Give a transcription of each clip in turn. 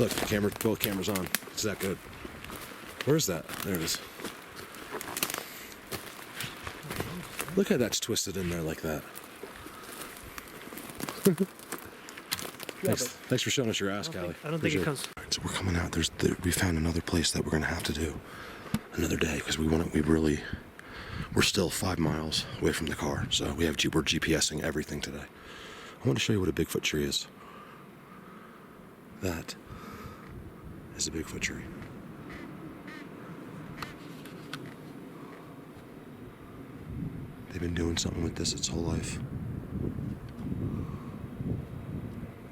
Look, both cameras on. It's that good. Where's that? There it is. Look how that's twisted in there like that. Thanks for showing us your ass, Callie. I don't think it comes. Right, so we're coming out. We found another place that we're gonna have to do another day because we're still 5 miles away from the car. So we're GPSing everything today. I want to show you what a Bigfoot tree is. That is a Bigfoot tree. They've been doing something with this its whole life.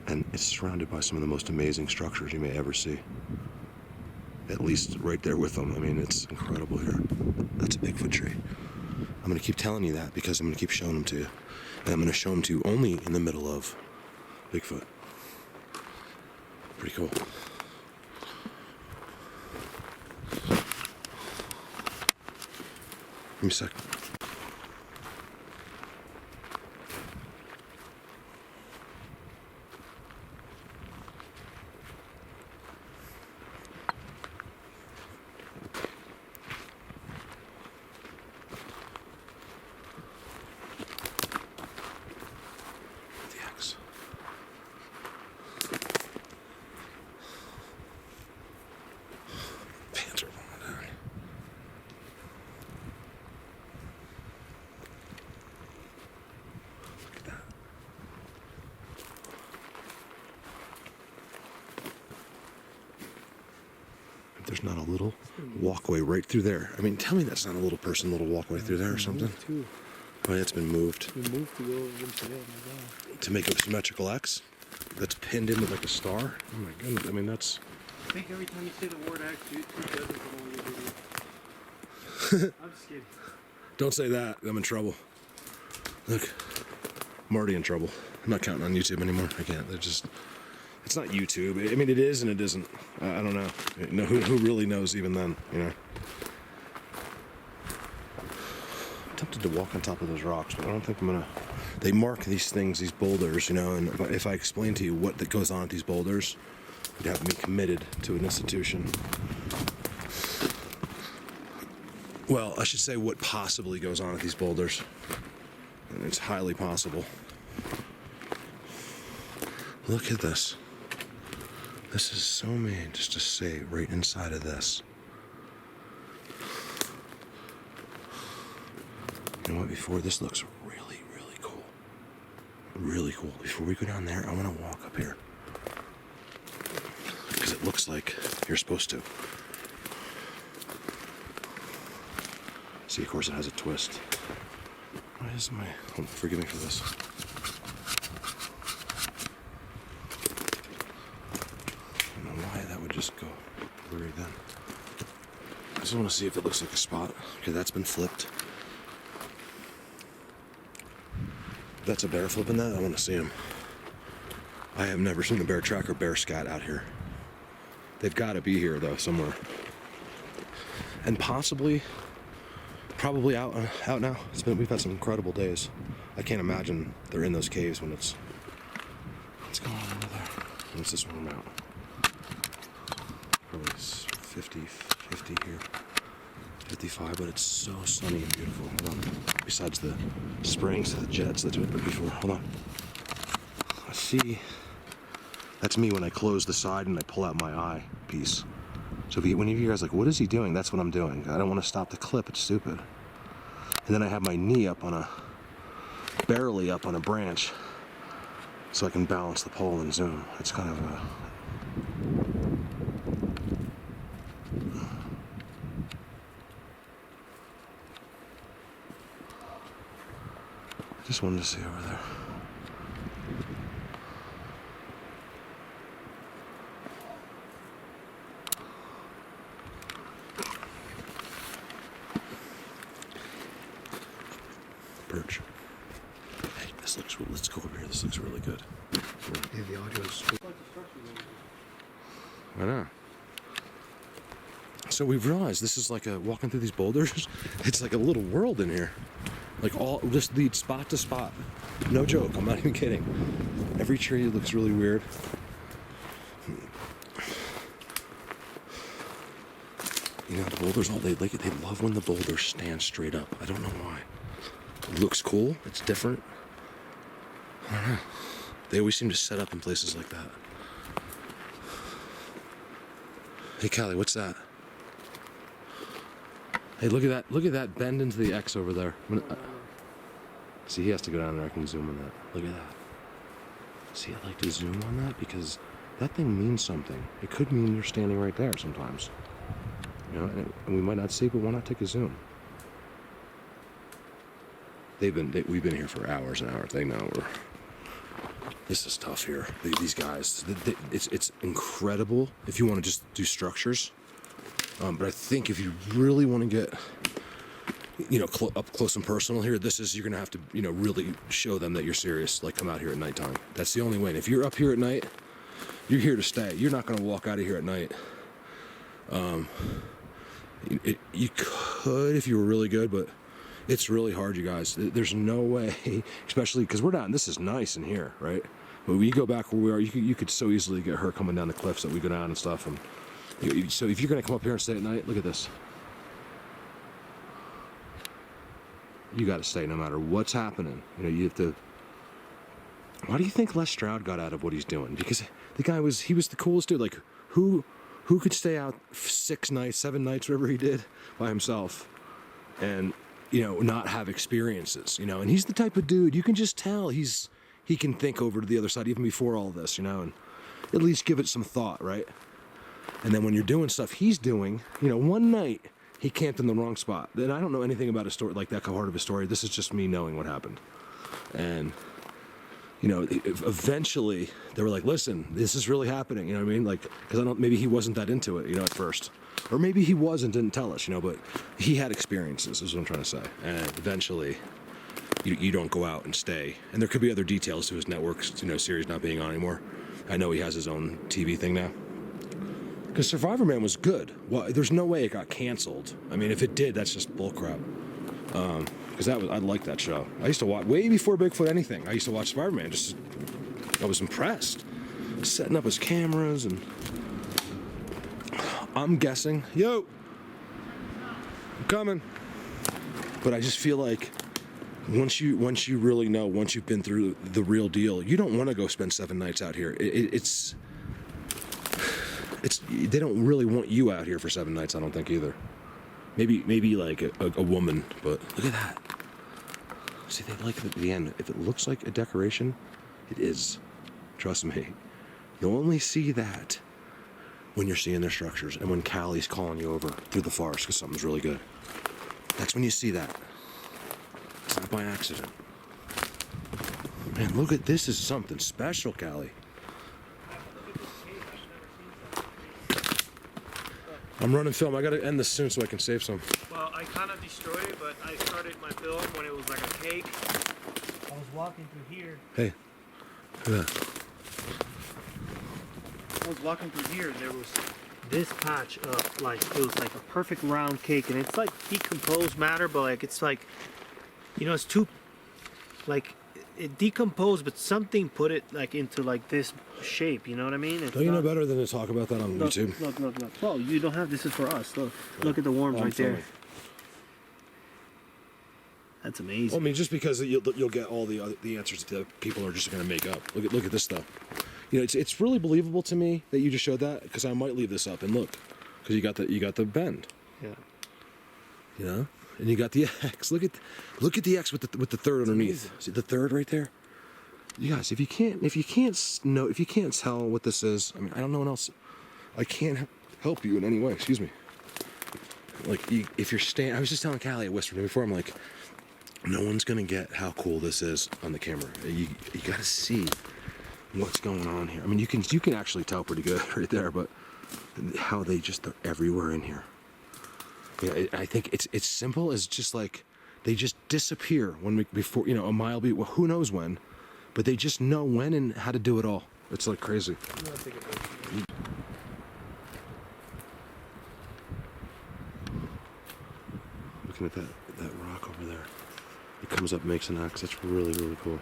And it's surrounded by some of the most amazing structures you may ever see. At least right there with them. I mean, it's incredible here. That's a Bigfoot tree. I'm going to keep telling you that because I'm going to keep showing them to you. And I'm going to show them to you only in the middle of Bigfoot. Pretty cool. Give me a sec. There's not a little walkway right through there. I mean, tell me that's not a little walkway through there or something. Oh, yeah, it's been moved. We moved to go into there, my God. To make a symmetrical X that's pinned into like a star. Oh my goodness, I mean that's... I think every time you say the word X, you doesn't come on your video. I'm just kidding. Don't say that, I'm in trouble. Look, I'm already in trouble. I'm not counting on YouTube anymore. I can't, it's not YouTube. I mean, it is and it isn't. I don't know. Who really knows even then, you know? I'm tempted to walk on top of those rocks, but I don't think I'm gonna. They mark these things, these boulders, you know, and if I explain to you what that goes on at these boulders, you'd have to be committed to an institution. Well, I should say what possibly goes on at these boulders. And it's highly possible. Look at this. This is so made just to stay right inside of this. You know what, this looks really, really cool. Really cool. Before we go down there, I want to walk up here. Because it looks like you're supposed to. See, of course it has a twist. Why is my... Oh, forgive me for this. Just go right then. I just want to see if it looks like a spot. Okay, that's been flipped. If that's a bear flipping that, I want to see him. I have never seen a bear track or bear scat out here. They've got to be here though, somewhere. And probably out now. We've had some incredible days. I can't imagine they're in those caves when it's. What's going on over there? What's this one out? Probably 50 here, 55, but it's so sunny and beautiful. Hold on. Besides the springs, the jets that we put before. Hold on. I see. That's me when I close the side and I pull out my eye piece. So if when you guys are like, what is he doing? That's what I'm doing. I don't want to stop the clip. It's stupid. And then I have my knee up barely up on a branch, so I can balance the pole and zoom. It's kind of a. Just wanted to see over there. Perch. Hey, let's go over here. This looks really good. Yeah, the audio is... I know. So we've realized this is like walking through these boulders, it's like a little world in here. Like just lead spot to spot. No joke, I'm not even kidding. Every tree looks really weird. You know, the boulders, they love when the boulders stand straight up. I don't know why. It looks cool. It's different. I don't know. They always seem to set up in places like that. Hey, Callie, what's that? Hey, look at that. Look at that bend into the X over there. See, he has to go down there. I can zoom on that. Look at that. See, I like to zoom on that because that thing means something. It could mean you're standing right there sometimes. You know, and we might not see, but why not take a zoom? We've been here for hours and hours. They know this is tough here. These guys, it's incredible if you want to just do structures. But I think if you really want to get, you know, up close and personal here, you're gonna have to, you know, really show them that you're serious. Like, come out here at nighttime. That's the only way. And if you're up here at night, you're here to stay. You're not gonna walk out of here at night. You could if you were really good, but it's really hard, you guys. There's no way, especially because we're down. This is nice in here, right? But when you go back where we are, you could so easily get hurt coming down the cliffs that we go down and stuff. And so if you're gonna come up here and stay at night, look at this. You got to stay no matter what's happening. You know, you have to. Why do you think Les Stroud got out of what he's doing? Because the guy was the coolest dude. Like, who could stay out 6 nights, 7 nights, whatever he did by himself, and, you know, not have experiences, you know? And he's the type of dude, you can just tell he can think over to the other side even before all this, you know, and at least give it some thought, right? And then when you're doing stuff he's doing, you know, one night he camped in the wrong spot. And I don't know anything about a story like that, part of a story. This is just me knowing what happened. And, you know, eventually they were like, listen, this is really happening. You know what I mean? Like, because maybe he wasn't that into it, you know, at first. Or maybe he was and didn't tell us, you know, but he had experiences, is what I'm trying to say. And eventually, you don't go out and stay. And there could be other details to his network's, you know, series not being on anymore. I know he has his own TV thing now. Because Survivor Man was good. Well, there's no way it got canceled. I mean, if it did, that's just bullcrap. Because I liked that show. I used to watch way before Bigfoot anything. I used to watch Survivor Man. I was impressed. Setting up his cameras and I'm guessing. Yo, I'm coming. But I just feel like once you really know, once you've been through the real deal, you don't want to go spend 7 nights out here. It's they don't really want you out here for 7 nights. I don't think either. Maybe like a woman, but look at that. See, they like it at the end. If it looks like a decoration, it is. Trust me. You'll only see that when you're seeing their structures and when Callie's calling you over through the forest because something's really good. That's when you see that. It's not by accident. Man, look at this. Is something special, Callie. I'm running film. I gotta end this soon so I can save some. Well, I kind of destroyed it, but I started my film when it was like a cake. I was walking through here. Hey, look at that. I was walking through here, and there was this patch of, like, it was like a perfect round cake, and it's like decomposed matter, but like it's like, you know, it's too, like, it decomposed, but something put it like into like this shape. You know what I mean? It's don't you know better than to talk about that on YouTube? Look. Well, you don't have. This is for us. Look at the worms right there. That's amazing. Well, I mean, just because you'll get all the answers that people are just going to make up. Look at this stuff. You know, it's really believable to me that you just showed that because I might leave this up and look because you got the bend. Yeah. You know. And you got the X. Look at the X with the third underneath. See the third right there? You guys, if you can't tell what this is, I mean, I don't know what else. I can't help you in any way. Excuse me. Like, if you're staying, I was just telling Callie, I whispered to her before. I'm like, no one's gonna get how cool this is on the camera. You gotta see what's going on here. I mean, you can actually tell pretty good right there, but how they're everywhere in here. Yeah, I think it's simple as just like they just disappear before you know a mile well, who knows when, but they just know when and how to do it all. It's like crazy. Looking at that rock over there, it comes up, makes an X. That's really cool.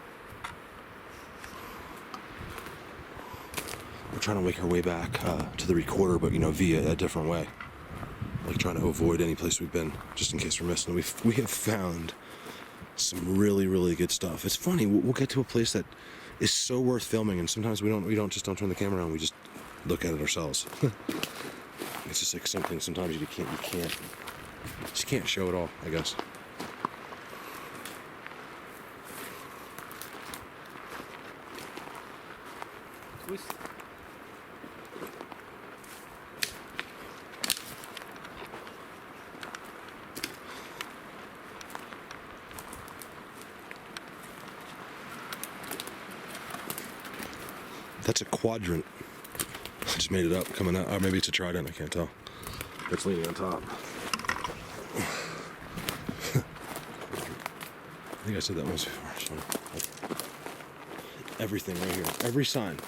We're trying to make our way back to the recorder, but you know via a different way. like trying to avoid any place we've been, just in case we're missing. We have found some really good stuff. It's funny. We'll get to a place that is so worth filming, and sometimes we don't turn the camera on. We just look at it ourselves. It's just like something. Sometimes you just can't show it all, I guess. Twist. That's a quadrant. I just made it up coming out. Or maybe it's a trident, I can't tell. It's leaning on top. I think I said that once before. It's funny. Everything right here. Every sign.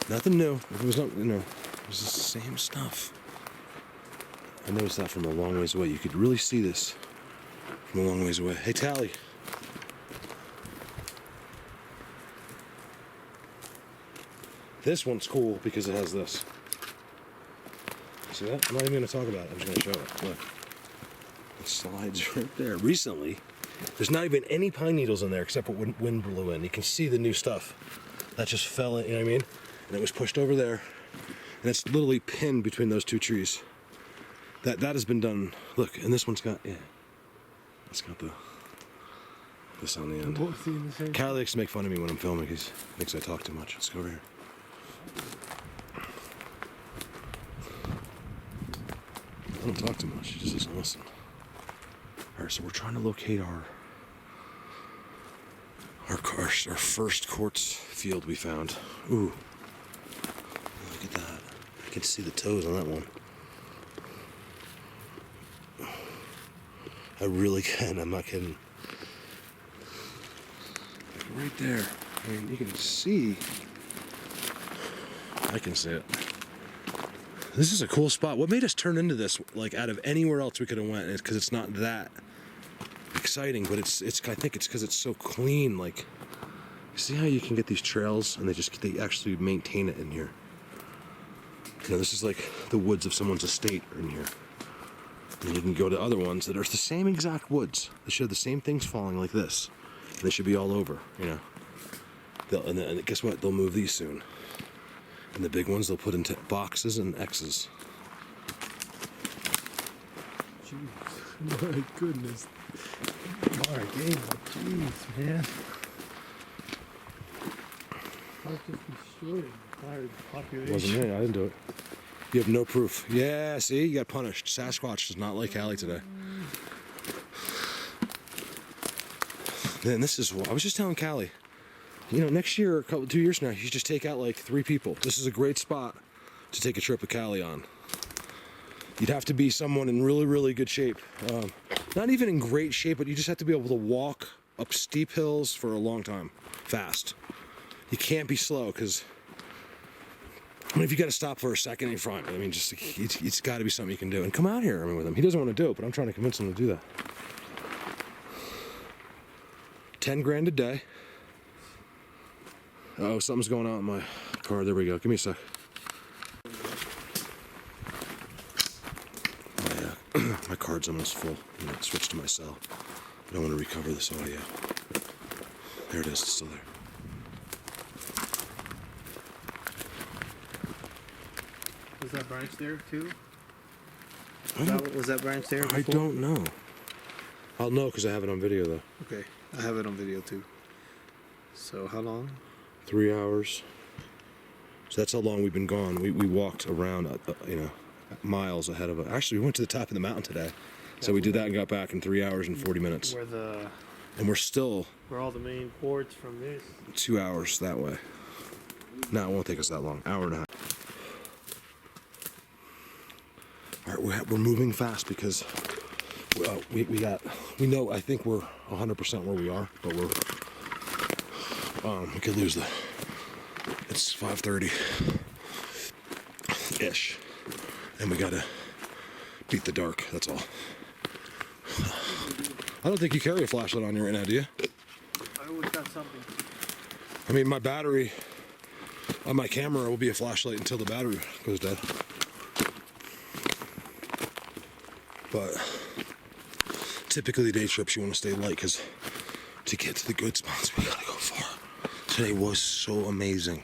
Nothing new. It was not, it was the same stuff. I noticed that from a long ways away. You could really see this from a long ways away. Hey, Tally. This one's cool because it has this. See that? I'm not even going to talk about it. I'm just going to show it. Look. It slides right there. Recently, there's not even any pine needles in there except for when wind blew in. You can see the new stuff. That just fell in, you know what I mean? And it was pushed over there. And it's literally pinned between those two trees. That has been done. Look, and this one's got, yeah. It's got this on the end. Callie likes to make fun of me when I'm filming. He thinks I talk too much. Let's go over here. I don't talk too much. He just doesn't listen. All right, so we're trying to locate our first quartz field we found. Ooh, look at that! I can see the toes on that one. I really can. I'm not kidding. Like right there. I mean, you can see. I can see it. This is a cool spot. What made us turn into this, like, out of anywhere else we could have went? Is because it's not that exciting, but it's. I think it's because it's so clean. Like, you see how you can get these trails, and they actually maintain it in here. This is like the woods of someone's estate in here. And you can go to other ones that are the same exact woods. They should have the same things falling like this. And they should be all over. And guess what? They'll move these soon. And the big ones they'll put into boxes and X's. Jeez, my goodness. Mark, hey, jeez, man. Mark just destroyed the entire population. Wasn't me, I didn't do it. You have no proof. Yeah, see, you got punished. Sasquatch does not like Callie today. Man, this is what I was just telling Callie. Next year, 2 years from now, you should just take out like 3 people. This is a great spot to take a trip with Callie on. You'd have to be someone in really good shape. Not even in great shape, but you just have to be able to walk up steep hills for a long time, fast. You can't be slow, because if you got to stop for a second, you're fine. I mean, just it's got to be something you can do. And come out here, with him. He doesn't want to do it, but I'm trying to convince him to do that. 10 grand a day. Oh, something's going on in my car. There we go. Give me a sec. My card's almost full. Switch to my cell. I don't want to recover this audio. There it is. It's still there. Was that branch there too? Was that branch there before? I don't know. I'll know because I have it on video though. Okay, I have it on video too. So how long? 3 hours. So that's how long we've been gone. We walked around, miles ahead of it. Actually, we went to the top of the mountain today. So we did that and got back in 3 hours and 40 minutes. And we're still... Where all the main ports from this? 2 hours that way. No, it won't take us that long. Hour and a half. All right, we're moving fast because we know, I think we're 100% where we are, but we could lose it's 5:30-ish, and we gotta beat the dark, that's all. I don't think you carry a flashlight on you right now, do you? I always got something. I mean, my battery on my camera will be a flashlight until the battery goes dead. But typically day trips you want to stay light because to get to the good spots we gotta go far. Today was so amazing.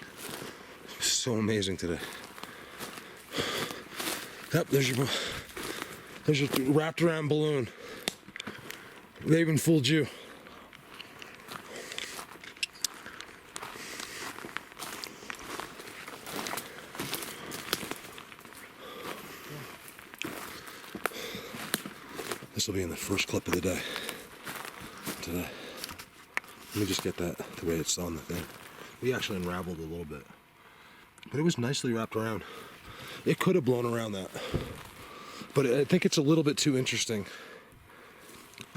So amazing today. Yep, there's your wrapped around balloon. They even fooled you. This will be in the first clip of the day today. Let me just get that the way it's on the thing. We actually unraveled a little bit, but it was nicely wrapped around. It could have blown around that, but I think it's a little bit too interesting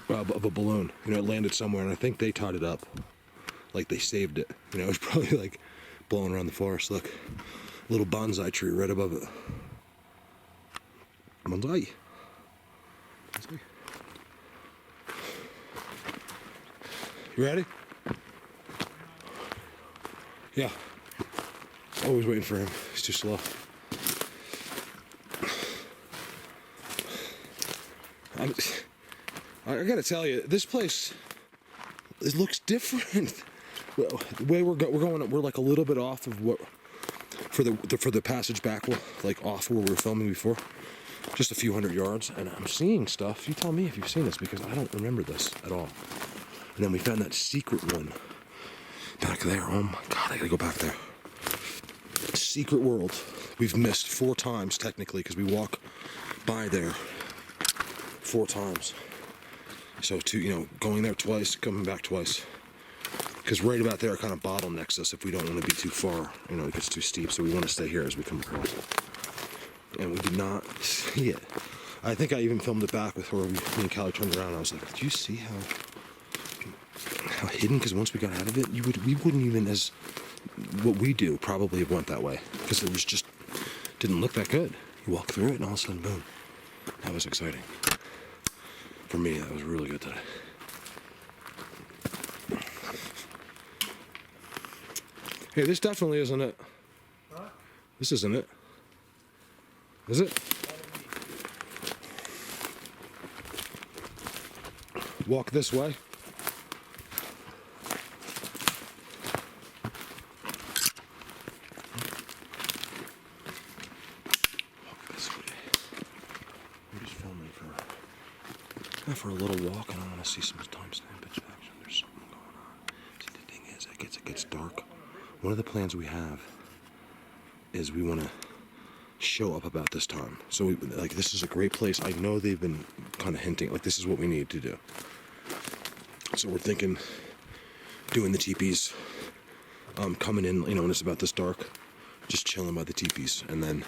of a balloon. You know, it landed somewhere, and I think they tied it up, like they saved it. You know, it was probably like blowing around the forest. Look, little bonsai tree right above it. Bonsai. Bonsai. You ready? Yeah. Always waiting for him. He's too slow. I gotta tell you, this place, it looks different. Well, the way we're going, we're like a little bit off of what for the passage back, like off where we were filming before, just a few hundred yards, and I'm seeing stuff. You tell me if you've seen this because I don't remember this at all. And then we found that secret one back there. Oh my God, I gotta go back there. Secret world. We've missed 4 times technically because we walk by there 4 times. So going there twice, coming back twice. Because right about there kind of bottlenecks us if we don't want to be too far. You know, it gets too steep, so we want to stay here as we come across. And we did not see it. I think I even filmed it back with where me and Callie turned around. And I was like, "Did you see how hidden?" Because once we got out of it, we wouldn't even, as what we do, probably have went that way because it was just didn't look that good. You walk through it, and all of a sudden, boom! That was exciting. For me, that was really good today. Hey, this definitely isn't it. Huh? This isn't it. Is it? Walk this way. Walk this way. We're just filming for a little walk, and I want to see some timestamp action. There's something going on. See, the thing is, it gets dark. One of the plans we have is we want to show up about this time. So this is a great place. I know they've been kind of hinting like this is what we need to do. So we're thinking doing the teepees, coming in, when it's about this dark, just chilling by the teepees, and then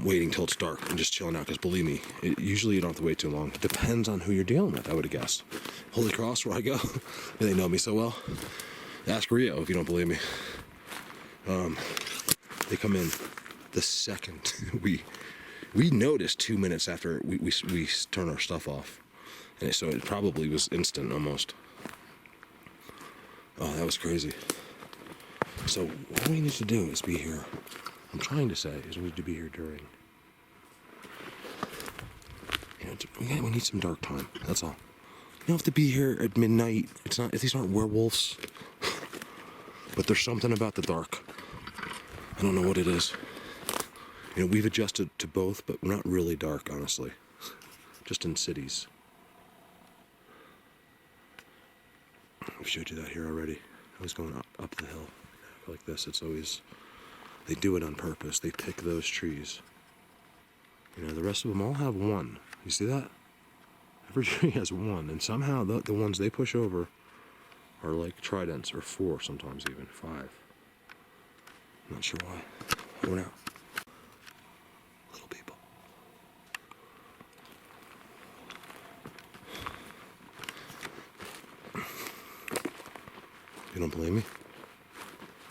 waiting till it's dark and just chilling out. Because believe me, usually you don't have to wait too long. It depends on who you're dealing with, I would have guessed. Holy Cross, where I go, they know me so well. Ask Rio if you don't believe me. They come in the second we noticed 2 minutes after we turn our stuff off, and so it probably was instant almost. Oh, that was crazy. So what we need to do is be here. I'm trying to say is we need to be here during. We need some dark time. That's all. You don't have to be here at midnight. It's not. These aren't werewolves. But there's something about the dark. I don't know what it is. We've adjusted to both, but we're not really dark, honestly. Just in cities. I've showed you that here already. I was going up the hill like this. It's always, they do it on purpose. They pick those trees. The rest of them all have one. You see that? Every tree has one, and somehow the ones they push over are like tridents, or 4 sometimes even, 5. I'm not sure why. We're out. Little people. You don't believe me?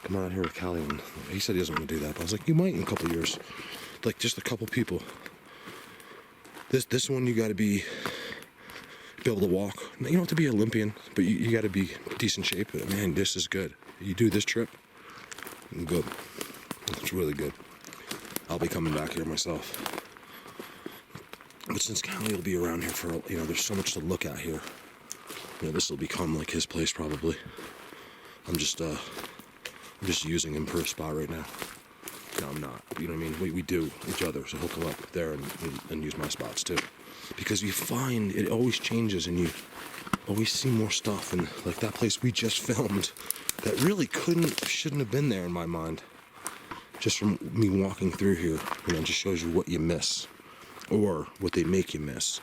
Come on out here with Callie. And he said he doesn't want to do that, but I was like, you might in a couple of years. Like just a couple people. This one you got to be able to walk. You don't have to be Olympian, but you got to be decent shape. But man, this is good. You do this trip, good. It's really good. I'll be coming back here myself. But since Callie will be around here for, there's so much to look at here. This will become like his place probably. I'm just using him per spot right now. No, I'm not. You know what I mean? We do each other, so he'll come up there and use my spots too. Because you find it always changes and you always see more stuff. And like that place we just filmed, that really shouldn't have been there in my mind. Just from me walking through here, it just shows you what you miss. Or what they make you miss.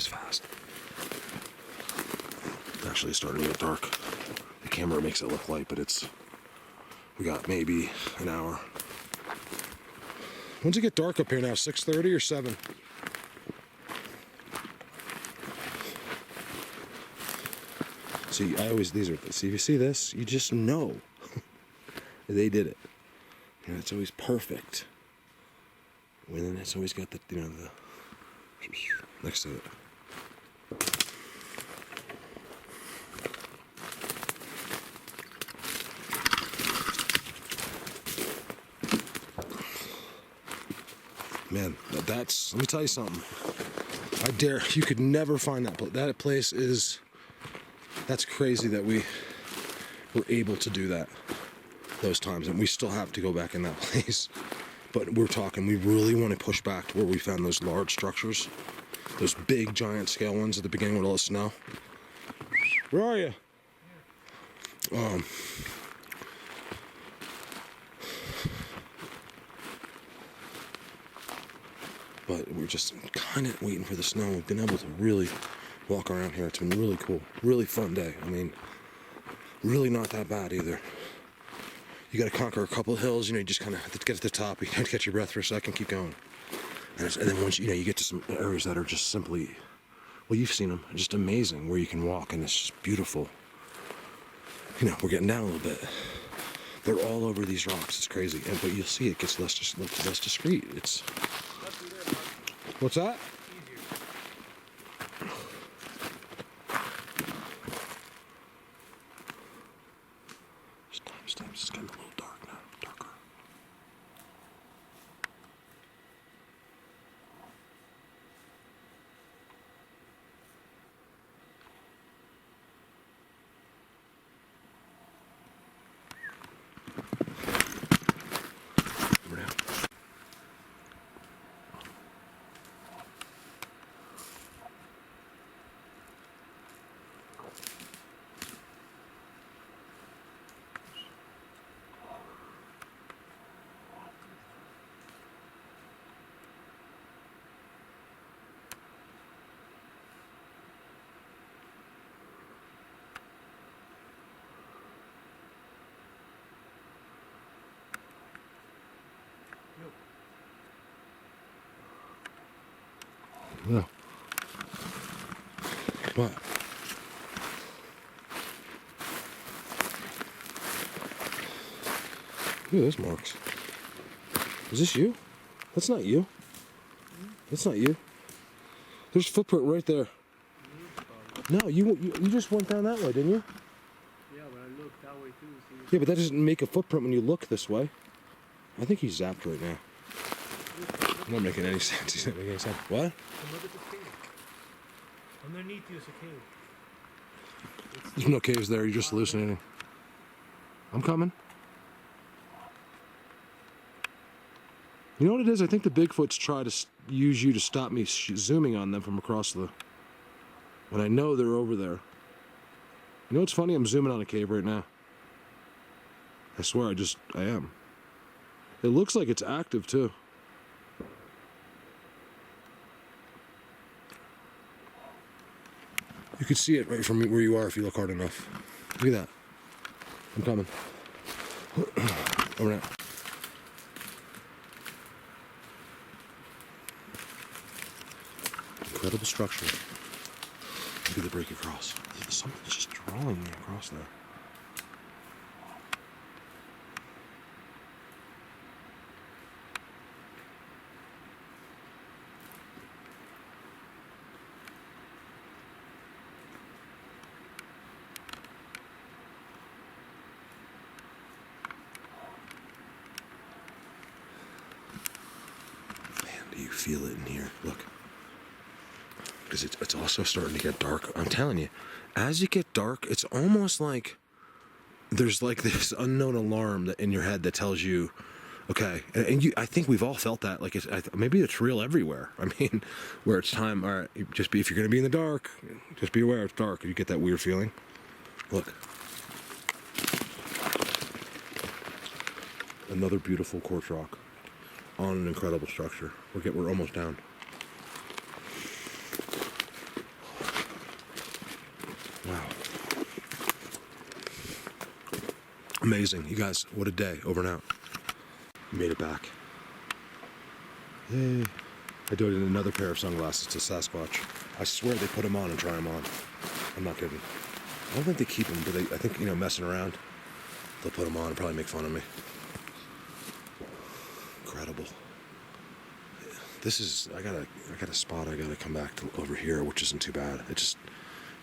Fast. It's actually starting to get dark. The camera makes it look light, but we got maybe an hour. When's it get dark up here now? 6:30 or 7? See, see, if you see this, you just know they did it. It's always perfect. And then it's always got the next to it. Man, let me tell you something. You could never find that place. That place that's crazy that we were able to do that those times. And we still have to go back in that place. But we really want to push back to where we found those large structures. Those big, giant scale ones at the beginning with all the snow. Where are you? But we're just kind of waiting for the snow. We've been able to really walk around here. It's been really cool. Really fun day. I mean, really not that bad either. You got to conquer a couple of hills. You just kind of have to get to the top. You got to catch your breath for a second, keep going. And then once you get to some areas that are just simply, well, you've seen them, just amazing, where you can walk and it's just beautiful. We're getting down a little bit. They're all over these rocks. It's crazy. But you'll see it gets less discreet. It's. What's that? It's getting a little dark now. Darker. Yeah. What? Look at this, Marks. Is this you? That's not you. That's not you. There's a footprint right there. No, you just went down that way, didn't you? Yeah, but I looked that way too. Yeah, but that doesn't make a footprint when you look this way. I think he's zapped right now. I'm not making any sense. He's not making any sense. What? Look at the cave. Underneath you is a cave. There's no caves there. You're just hallucinating. I'm coming. You know what it is? I think the Bigfoots try to use you to stop me zooming on them from across the... When I know they're over there. You know what's funny? I'm zooming on a cave right now. I swear, I am. It looks like it's active, too. You can see it right from where you are if you look hard enough. Look at that. I'm coming. Over now. Incredible structure. Feel it break across. Something's just drawing me across there. Man, do you feel it in here? Look. Because it's also starting to get dark. I'm telling you, as you get dark, it's almost like there's like this unknown alarm that in your head that tells you, okay, and I think we've all felt that. Like maybe it's real everywhere. I mean, where it's time. All right, if you're going to be in the dark, just be aware it's dark. You get that weird feeling. Look, another beautiful quartz rock on an incredible structure. We're almost down. Wow. Amazing. You guys, what a day. Over and out. Made it back. Yay. I donated another pair of sunglasses to Sasquatch. I swear they put them on and try them on. I'm not kidding. I don't think they keep them, but I think, messing around, they'll put them on and probably make fun of me. Incredible. I got a spot I gotta come back to over here, which isn't too bad.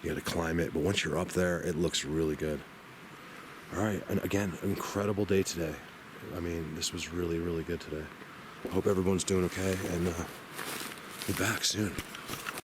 You gotta climb it, but once you're up there, it looks really good. All right, and again, an incredible day today. I mean, this was really, really good today. I hope everyone's doing okay, and be back soon.